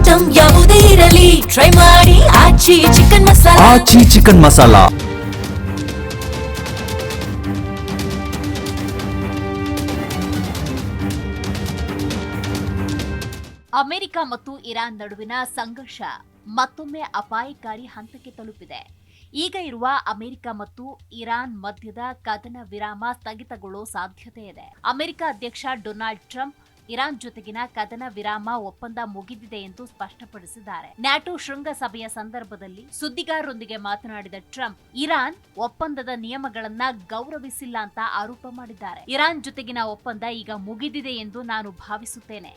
Item ಯಾವುದೇ ಇರಲಿ try ಮಾಡಿ ಆಚಿ ಚಿಕನ್ ಮಸಾಲಾ. ಆಚಿ ಚಿಕನ್ ಮಸಾಲಾ. ಅಮೆರಿಕ ಮತ್ತು ಇರಾನ್ ನಡುವಿನ ಸಂಘರ್ಷ ಮತ್ತೊಮ್ಮೆ ಅಪಾಯಕಾರಿ ಹಂತಕ್ಕೆ ತಲುಪಿದೆ. ಈಗ ಇರುವ ಅಮೆರಿಕ ಮತ್ತು ಇರಾನ್ ಮಧ್ಯದ ಕದನ ವಿರಾಮ ಸ್ಥಗಿತಗೊಳ್ಳೋ ಸಾಧ್ಯತೆ ಇದೆ. ಅಮೆರಿಕ ಅಧ್ಯಕ್ಷ ಡೊನಾಲ್ಡ್ ಟ್ರಂಪ್ ಇರಾನ್ ಜೊತೆಗಿನ ಕದನ ವಿರಾಮ ಒಪ್ಪಂದ ಮುಗಿದಿದೆ ಎಂದು ಸ್ಪಷ್ಟಪಡಿಸಿದ್ದಾರೆ. ನ್ಯಾಟೋ ಶೃಂಗಸಭೆಯ ಸಂದರ್ಭದಲ್ಲಿ ಸುದ್ದಿಗಾರರೊಂದಿಗೆ ಮಾತನಾಡಿದ ಟ್ರಂಪ್ ಇರಾನ್ ಒಪ್ಪಂದದ ನಿಯಮಗಳನ್ನ ಗೌರವಿಸಿಲ್ಲ ಅಂತ ಆರೋಪ ಮಾಡಿದ್ದಾರೆ. ಇರಾನ್ ಜೊತೆಗಿನ ಒಪ್ಪಂದ ಈಗ ಮುಗಿದಿದೆ ಎಂದು ನಾನು ಭಾವಿಸುತ್ತೇನೆ.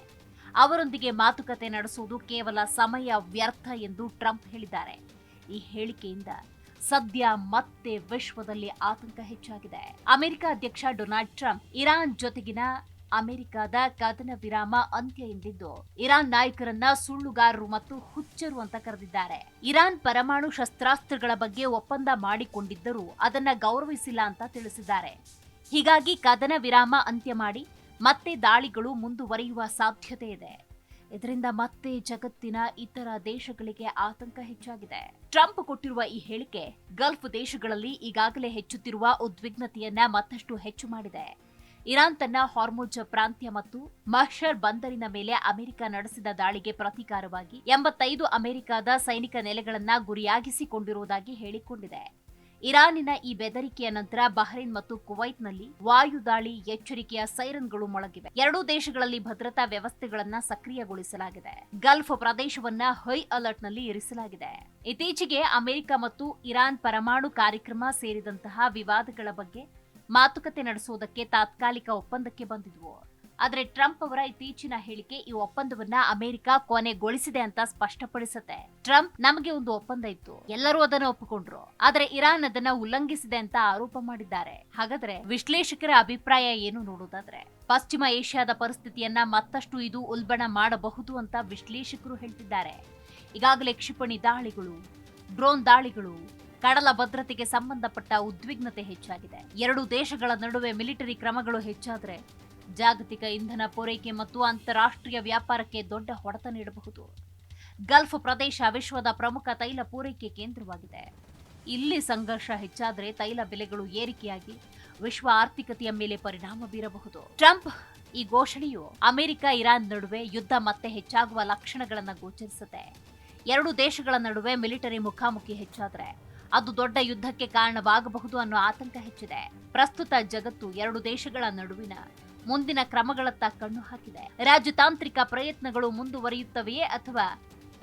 ಅವರೊಂದಿಗೆ ಮಾತುಕತೆ ನಡೆಸುವುದು ಕೇವಲ ಸಮಯ ವ್ಯರ್ಥ ಎಂದು ಟ್ರಂಪ್ ಹೇಳಿದ್ದಾರೆ. ಈ ಹೇಳಿಕೆಯಿಂದ ಸದ್ಯ ಮತ್ತೆ ವಿಶ್ವದಲ್ಲಿ ಆತಂಕ ಹೆಚ್ಚಾಗಿದೆ. ಅಮೆರಿಕ ಅಧ್ಯಕ್ಷ ಡೊನಾಲ್ಡ್ ಟ್ರಂಪ್ ಇರಾನ್ ಜೊತೆಗಿನ ಅಮೆರಿಕದ ಕದನ ವಿರಾಮ ಅಂತ್ಯ ಎಂದಿದ್ದು ಇರಾನ್ ನಾಯಕರನ್ನ ಸುಳ್ಳುಗಾರರು ಮತ್ತು ಹುಚ್ಚರು ಅಂತ ಕರೆದಿದ್ದಾರೆ. ಇರಾನ್ ಪರಮಾಣು ಶಸ್ತ್ರಾಸ್ತ್ರಗಳ ಬಗ್ಗೆ ಒಪ್ಪಂದ ಮಾಡಿಕೊಂಡಿದ್ದರೂ ಅದನ್ನ ಗೌರವಿಸಿಲ್ಲ ಅಂತ ತಿಳಿಸಿದ್ದಾರೆ. ಹೀಗಾಗಿ ಕದನ ವಿರಾಮ ಅಂತ್ಯ ಮಾಡಿ ಮತ್ತೆ ದಾಳಿಗಳು ಮುಂದುವರಿಯುವ ಸಾಧ್ಯತೆ ಇದೆ. ಇದರಿಂದ ಮತ್ತೆ ಜಗತ್ತಿನ ಇತರ ದೇಶಗಳಿಗೆ ಆತಂಕ ಹೆಚ್ಚಾಗಿದೆ. ಟ್ರಂಪ್ ಕೊಟ್ಟಿರುವ ಈ ಹೇಳಿಕೆ ಗಲ್ಫ್ ದೇಶಗಳಲ್ಲಿ ಈಗಾಗಲೇ ಹೆಚ್ಚುತ್ತಿರುವ ಉದ್ವಿಗ್ನತೆಯನ್ನ ಮತ್ತಷ್ಟು ಹೆಚ್ಚು ಮಾಡಿದೆ. ಇರಾನ್ ತನ್ನ ಹಾರ್ಮುಜ್ ಪ್ರಾಂತ್ಯ ಮತ್ತು ಮಹ್ಶರ್ ಬಂದರಿನ ಮೇಲೆ ಅಮೆರಿಕ ನಡೆಸಿದ ದಾಳಿಗೆ ಪ್ರತೀಕಾರವಾಗಿ 85 ಅಮೆರಿಕದ ಸೈನಿಕ ನೆಲೆಗಳನ್ನ ಗುರಿಯಾಗಿಸಿಕೊಂಡಿರುವುದಾಗಿ ಹೇಳಿಕೊಂಡಿದೆ. ಇರಾನಿನ ಈ ಬೆದರಿಕೆಯ ನಂತರ ಬಹ್ರೇನ್ ಮತ್ತು ಕುವೈತ್ನಲ್ಲಿ ವಾಯು ದಾಳಿ ಎಚ್ಚರಿಕೆಯ ಸೈರನ್ಗಳು ಮೊಳಗಿವೆ. ಎರಡೂ ದೇಶಗಳಲ್ಲಿ ಭದ್ರತಾ ವ್ಯವಸ್ಥೆಗಳನ್ನ ಸಕ್ರಿಯಗೊಳಿಸಲಾಗಿದೆ. ಗಲ್ಫ್ ಪ್ರದೇಶವನ್ನ ಹೈ ಅಲರ್ಟ್ನಲ್ಲಿ ಇರಿಸಲಾಗಿದೆ. ಇತ್ತೀಚೆಗೆ ಅಮೆರಿಕ ಮತ್ತು ಇರಾನ್ ಪರಮಾಣು ಕಾರ್ಯಕ್ರಮ ಸೇರಿದಂತಹ ವಿವಾದಗಳ ಬಗ್ಗೆ ಮಾತುಕತೆ ನಡೆಸುವುದಕ್ಕೆ ತಾತ್ಕಾಲಿಕ ಒಪ್ಪಂದಕ್ಕೆ ಬಂದಿದ್ವು. ಆದರೆ ಟ್ರಂಪ್ ಅವರ ಇತ್ತೀಚಿನ ಹೇಳಿಕೆ ಈ ಒಪ್ಪಂದವನ್ನ ಅಮೆರಿಕ ಕೊನೆಗೊಳಿಸಿದೆ ಅಂತ ಸ್ಪಷ್ಟಪಡಿಸುತ್ತೆ. ಟ್ರಂಪ್ ನಮಗೆ ಒಂದು ಒಪ್ಪಂದ ಇತ್ತು, ಎಲ್ಲರೂ ಅದನ್ನ ಒಪ್ಪಿಕೊಂಡ್ರು, ಆದರೆ ಇರಾನ್ ಅದನ್ನ ಉಲ್ಲಂಘಿಸಿದೆ ಅಂತ ಆರೋಪ ಮಾಡಿದ್ದಾರೆ. ಹಾಗಾದ್ರೆ ವಿಶ್ಲೇಷಕರ ಅಭಿಪ್ರಾಯ ಏನು ನೋಡೋದಾದ್ರೆ ಪಶ್ಚಿಮ ಏಷ್ಯಾದ ಪರಿಸ್ಥಿತಿಯನ್ನ ಮತ್ತಷ್ಟು ಇದು ಉಲ್ಬಣ ಮಾಡಬಹುದು ಅಂತ ವಿಶ್ಲೇಷಕರು ಹೇಳ್ತಿದ್ದಾರೆ. ಈಗಾಗಲೇ ಕ್ಷಿಪಣಿ ದಾಳಿಗಳು, ಡ್ರೋನ್ ದಾಳಿಗಳು, ಕಡಲ ಭದ್ರತೆಗೆ ಸಂಬಂಧಪಟ್ಟ ಉದ್ವಿಗ್ನತೆ ಹೆಚ್ಚಾಗಿದೆ. ಎರಡು ದೇಶಗಳ ನಡುವೆ ಮಿಲಿಟರಿ ಕ್ರಮಗಳು ಹೆಚ್ಚಾದ್ರೆ ಜಾಗತಿಕ ಇಂಧನ ಪೂರೈಕೆ ಮತ್ತು ಅಂತಾರಾಷ್ಟ್ರೀಯ ವ್ಯಾಪಾರಕ್ಕೆ ದೊಡ್ಡ ಹೊಡೆತ ನೀಡಬಹುದು. ಗಲ್ಫ್ ಪ್ರದೇಶ ವಿಶ್ವದ ಪ್ರಮುಖ ತೈಲ ಪೂರೈಕೆ ಕೇಂದ್ರವಾಗಿದೆ. ಇಲ್ಲಿ ಸಂಘರ್ಷ ಹೆಚ್ಚಾದರೆ ತೈಲ ಬೆಲೆಗಳು ಏರಿಕೆಯಾಗಿ ವಿಶ್ವ ಆರ್ಥಿಕತೆಯ ಮೇಲೆ ಪರಿಣಾಮ ಬೀರಬಹುದು. ಟ್ರಂಪ್ ಈ ಘೋಷಣೆಯು ಅಮೆರಿಕ ಇರಾನ್ ನಡುವೆ ಯುದ್ಧ ಮತ್ತೆ ಹೆಚ್ಚಾಗುವ ಲಕ್ಷಣಗಳನ್ನು ಗೋಚರಿಸುತ್ತೆ. ಎರಡು ದೇಶಗಳ ನಡುವೆ ಮಿಲಿಟರಿ ಮುಖಾಮುಖಿ ಹೆಚ್ಚಾದರೆ ಅದು ದೊಡ್ಡ ಯುದ್ಧಕ್ಕೆ ಕಾರಣವಾಗಬಹುದು ಅನ್ನೋ ಆತಂಕ ಹೆಚ್ಚಿದೆ. ಪ್ರಸ್ತುತ ಜಗತ್ತು ಎರಡು ದೇಶಗಳ ನಡುವಿನ ಮುಂದಿನ ಕ್ರಮಗಳತ್ತ ಕಣ್ಣು ಹಾಕಿದೆ. ರಾಜತಾಂತ್ರಿಕ ಪ್ರಯತ್ನಗಳು ಮುಂದುವರಿಯುತ್ತವೆಯೇ ಅಥವಾ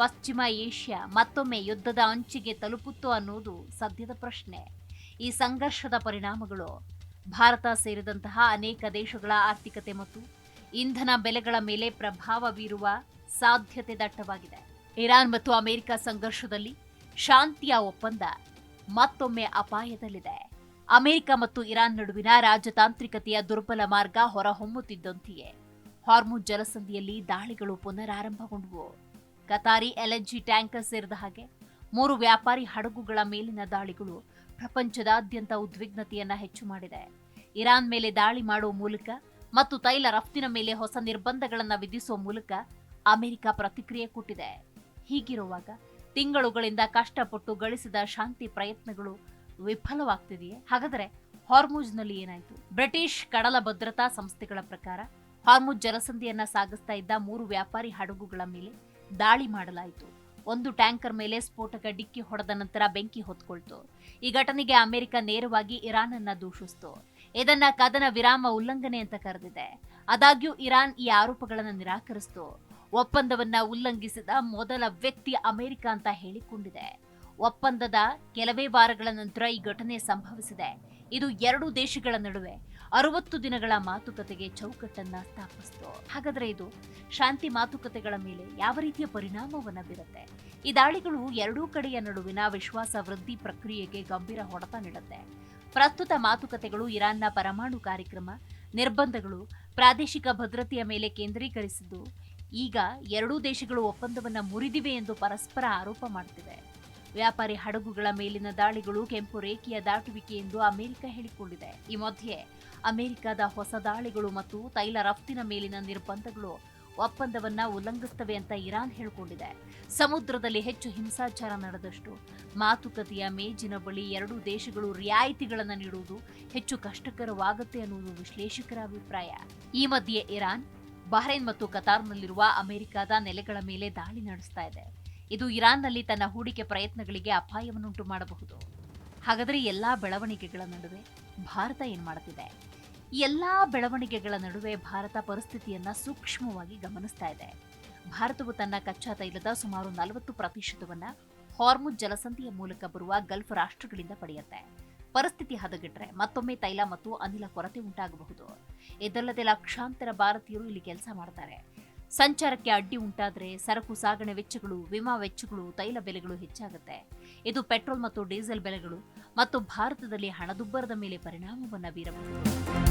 ಪಶ್ಚಿಮ ಏಷ್ಯಾ ಮತ್ತೊಮ್ಮೆ ಯುದ್ಧದ ಅಂಚಿಗೆ ತಲುಪುತ್ತೋ ಅನ್ನೋದು ಸದ್ಯದ ಪ್ರಶ್ನೆ. ಈ ಸಂಘರ್ಷದ ಪರಿಣಾಮಗಳು ಭಾರತ ಸೇರಿದಂತಹ ಅನೇಕ ದೇಶಗಳ ಆರ್ಥಿಕತೆ ಮತ್ತು ಇಂಧನ ಬೆಲೆಗಳ ಮೇಲೆ ಪ್ರಭಾವ ಬೀರುವ ಸಾಧ್ಯತೆ ದಟ್ಟವಾಗಿದೆ. ಇರಾನ್ ಮತ್ತು ಅಮೆರಿಕ ಸಂಘರ್ಷದಲ್ಲಿ ಶಾಂತಿಯ ಒಪ್ಪಂದ ಮತ್ತೊಮ್ಮೆ ಅಪಾಯದಲ್ಲಿದೆ. ಅಮೆರಿಕ ಮತ್ತು ಇರಾನ್ ನಡುವಿನ ರಾಜತಾಂತ್ರಿಕತೆಯ ದುರ್ಬಲ ಮಾರ್ಗ ಹೊರಹೊಮ್ಮುತ್ತಿದ್ದಂತೆಯೇ ಹಾರ್ಮುಜ್ ಜಲಸಂಧಿಯಲ್ಲಿ ದಾಳಿಗಳು ಪುನರಾರಂಭಗೊಂಡವು. ಕತಾರಿ ಎಲ್ಎನ್ಜಿ ಟ್ಯಾಂಕರ್ ಸೇರಿದ ಹಾಗೆ 3 ವ್ಯಾಪಾರಿ ಹಡಗುಗಳ ಮೇಲಿನ ದಾಳಿಗಳು ಪ್ರಪಂಚದಾದ್ಯಂತ ಉದ್ವಿಗ್ನತೆಯನ್ನ ಹೆಚ್ಚು ಮಾಡಿದೆ. ಇರಾನ್ ಮೇಲೆ ದಾಳಿ ಮಾಡುವ ಮೂಲಕ ಮತ್ತು ತೈಲ ರಫ್ತಿನ ಮೇಲೆ ಹೊಸ ನಿರ್ಬಂಧಗಳನ್ನು ವಿಧಿಸುವ ಮೂಲಕ ಅಮೆರಿಕ ಪ್ರತಿಕ್ರಿಯೆ ಕೊಟ್ಟಿದೆ. ಹೀಗಿರುವಾಗ ತಿಂಗಳುಗಳಿಂದ ಕಷ್ಟಪಟ್ಟು ಗಳಿಸಿದ ಶಾಂತಿ ಪ್ರಯತ್ನಗಳು ವಿಫಲವಾಗ್ತಿದೆಯೇ? ಹಾಗಾದರೆ ಹಾರ್ಮುಜ್ನಲ್ಲಿ ಏನಾಯಿತು? ಬ್ರಿಟಿಷ್ ಕಡಲ ಭದ್ರತಾ ಸಂಸ್ಥೆಗಳ ಪ್ರಕಾರ ಹಾರ್ಮುಜ್ ಜಲಸಂಧಿಯನ್ನ ಸಾಗಿಸ್ತಾ ಇದ್ದ 3 ವ್ಯಾಪಾರಿ ಹಡಗುಗಳ ಮೇಲೆ ದಾಳಿ ಮಾಡಲಾಯಿತು. ಒಂದು ಟ್ಯಾಂಕರ್ ಮೇಲೆ ಸ್ಫೋಟಕ ಡಿಕ್ಕಿ ಹೊಡೆದ ನಂತರ ಬೆಂಕಿ ಹೊತ್ಕೊಳ್ತು. ಈ ಘಟನೆಗೆ ಅಮೆರಿಕ ನೇರವಾಗಿ ಇರಾನ್ ಅನ್ನ ದೂಷಿಸಿತು. ಇದನ್ನ ಕದನ ವಿರಾಮ ಉಲ್ಲಂಘನೆ ಅಂತ ಕರೆದಿದೆ. ಆದಾಗ್ಯೂ ಇರಾನ್ ಈ ಆರೋಪಗಳನ್ನು ನಿರಾಕರಿಸಿತು. ಒಪ್ಪಂದವನ್ನ ಉಲ್ಲಂಘಿಸಿದ ಮೊದಲ ವ್ಯಕ್ತಿ ಅಮೆರಿಕ ಅಂತ ಹೇಳಿಕೊಂಡಿದೆ. ಒಪ್ಪಂದದ ಕೆಲವೇ ವಾರಗಳ ನಂತರ ಈ ಘಟನೆ ಸಂಭವಿಸಿದೆ. ಇದು ಎರಡೂ ದೇಶಗಳ ನಡುವೆ 60 ದಿನಗಳ ಮಾತುಕತೆಗೆ ಚೌಕಟ್ಟನ್ನ ಸ್ಥಾಪಿಸಿತು. ಹಾಗಾದ್ರೆ ಇದು ಶಾಂತಿ ಮಾತುಕತೆಗಳ ಮೇಲೆ ಯಾವ ರೀತಿಯ ಪರಿಣಾಮವನ್ನ ಬೀರುತ್ತೆ? ಈ ದಾಳಿಗಳು ಎರಡೂ ಕಡೆಯ ನಡುವಿನ ವಿಶ್ವಾಸ ವೃದ್ಧಿ ಪ್ರಕ್ರಿಯೆಗೆ ಗಂಭೀರ ಹೊಡೆತ ನೀಡುತ್ತೆ. ಪ್ರಸ್ತುತ ಮಾತುಕತೆಗಳು ಇರಾನ್ನ ಪರಮಾಣು ಕಾರ್ಯಕ್ರಮ, ನಿರ್ಬಂಧಗಳು, ಪ್ರಾದೇಶಿಕ ಭದ್ರತೆಯ ಮೇಲೆ ಕೇಂದ್ರೀಕರಿಸಿದ್ದು ಈಗ ಎರಡೂ ದೇಶಗಳು ಒಪ್ಪಂದವನ್ನ ಮುರಿದಿವೆ ಎಂದು ಪರಸ್ಪರ ಆರೋಪ ಮಾಡುತ್ತಿವೆ. ವ್ಯಾಪಾರಿ ಹಡಗುಗಳ ಮೇಲಿನ ದಾಳಿಗಳು ಕೆಂಪು ರೇಖೆಯ ದಾಟುವಿಕೆ ಎಂದು ಅಮೆರಿಕ ಹೇಳಿಕೊಂಡಿದೆ. ಈ ಮಧ್ಯೆ ಅಮೆರಿಕದ ಹೊಸ ದಾಳಿಗಳು ಮತ್ತು ತೈಲ ರಫ್ತಿನ ಮೇಲಿನ ನಿರ್ಬಂಧಗಳು ಒಪ್ಪಂದವನ್ನ ಉಲ್ಲಂಘಿಸುತ್ತವೆ ಅಂತ ಇರಾನ್ ಹೇಳಿಕೊಂಡಿದೆ. ಸಮುದ್ರದಲ್ಲಿ ಹೆಚ್ಚು ಹಿಂಸಾಚಾರ ನಡೆದಷ್ಟು ಮಾತುಕತೆಯ ಮೇಜಿನ ಬಳಿ ಎರಡೂ ದೇಶಗಳು ರಿಯಾಯಿತಿಗಳನ್ನು ನೀಡುವುದು ಹೆಚ್ಚು ಕಷ್ಟಕರವಾಗುತ್ತೆ ಅನ್ನುವುದು ವಿಶ್ಲೇಷಕರ ಅಭಿಪ್ರಾಯ. ಈ ಮಧ್ಯೆ ಇರಾನ್ ಬಹ್ರೈನ್ ಮತ್ತು ಕತಾರ್ನಲ್ಲಿರುವ ಅಮೆರಿಕದ ನೆಲೆಗಳ ಮೇಲೆ ದಾಳಿ ನಡೆಸ್ತಾ ಇದೆ. ಇದು ಇರಾನ್ನಲ್ಲಿ ತನ್ನ ಹೂಡಿಕೆ ಪ್ರಯತ್ನಗಳಿಗೆ ಅಪಾಯವನ್ನುಂಟು ಮಾಡಬಹುದು. ಹಾಗಾದರೆ ಎಲ್ಲಾ ಬೆಳವಣಿಗೆಗಳ ನಡುವೆ ಭಾರತ ಏನ್ ಮಾಡುತ್ತಿದೆ? ಈ ಎಲ್ಲಾ ಬೆಳವಣಿಗೆಗಳ ನಡುವೆ ಭಾರತ ಪರಿಸ್ಥಿತಿಯನ್ನ ಸೂಕ್ಷ್ಮವಾಗಿ ಗಮನಿಸ್ತಾ ಇದೆ. ಭಾರತವು ತನ್ನ ಕಚ್ಚಾ ತೈಲದ ಸುಮಾರು 40% ಹಾರ್ಮುಜ್ ಜಲಸಂಧಿಯ ಮೂಲಕ ಬರುವ ಗಲ್ಫ್ ರಾಷ್ಟ್ರಗಳಿಂದ ಪಡೆಯುತ್ತೆ. ಪರಿಸ್ಥಿತಿ ಹದಗೆಟ್ರೆ ಮತ್ತೊಮ್ಮೆ ತೈಲ ಮತ್ತು ಅನಿಲ ಕೊರತೆ ಉಂಟಾಗಬಹುದು. ಇದಲ್ಲದೆ ಲಕ್ಷಾಂತರ ಭಾರತೀಯರು ಇಲ್ಲಿ ಕೆಲಸ ಮಾಡ್ತಾರೆ. ಸಂಚಾರಕ್ಕೆ ಅಡ್ಡಿ ಉಂಟಾದ್ರೆ ಸರಕು ಸಾಗಣೆ ವೆಚ್ಚಗಳು, ವಿಮಾ ವೆಚ್ಚಗಳು, ತೈಲ ಬೆಲೆಗಳು ಹೆಚ್ಚಾಗುತ್ತೆ. ಇದು ಪೆಟ್ರೋಲ್ ಮತ್ತು ಡೀಸೆಲ್ ಬೆಲೆಗಳು ಮತ್ತು ಭಾರತದಲ್ಲಿ ಹಣದುಬ್ಬರದ ಮೇಲೆ ಪರಿಣಾಮವನ್ನು ಬೀರಬಹುದು.